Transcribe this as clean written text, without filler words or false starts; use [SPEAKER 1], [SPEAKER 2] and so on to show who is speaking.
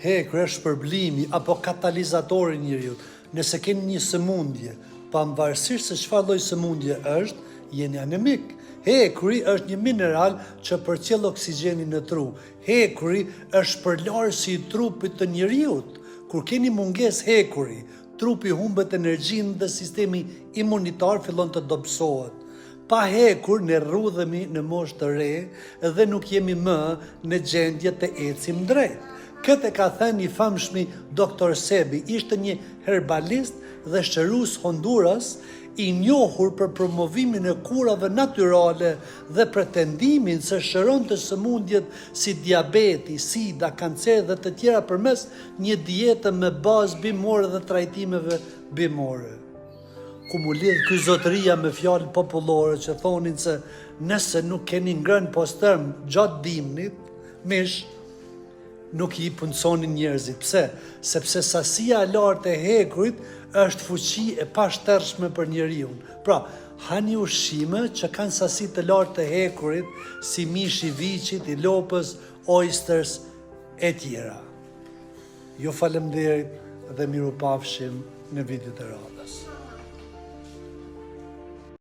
[SPEAKER 1] hekuri është shpërblimi apo katalizatori i njeriu. Nëse keni një sëmundje, pavarësisht se çfarë lloj sëmundje është, jeni anemik. Hekuri është një mineral që përcjell oksigjenin në tru. Hekuri është shpërlarësi i trupit të njeriut. Kur keni mungesë hekuri, trupi humbet energjinë dhe sistemi imunitar fillon të dobësohet. Pa hekur ne rrudhemi në moshë të re dhe nuk jemi më në gjendje të ecim drejt. Këtë ka thënë i famshmi Dr. Sebi, ishte një herbalist dhe shërues Honduras, i njohur për promovimin e kurave natyrale dhe pretendimin se shëron të sëmundjet si diabeti, sida, kancer dhe të tjera përmes një dietë me bazë bimore dhe trajtimeve bimore. Ku mu lidh ky zotëria me fjalë popullore që thonin se nëse nuk keni ngrënë postërm gjatë dimnit, mish nuk i punësonin njerëzit. Pse? Sepse sasia e lartë e hekurit është fuqi e pashtershme për njeriu. Pra, hani ushqime që kanë sasi të lartë të hekurit, si mishi i viçit, i lopës, oysters e tjera. Ju faleminderit dhe mirupafshim në videot e radhës.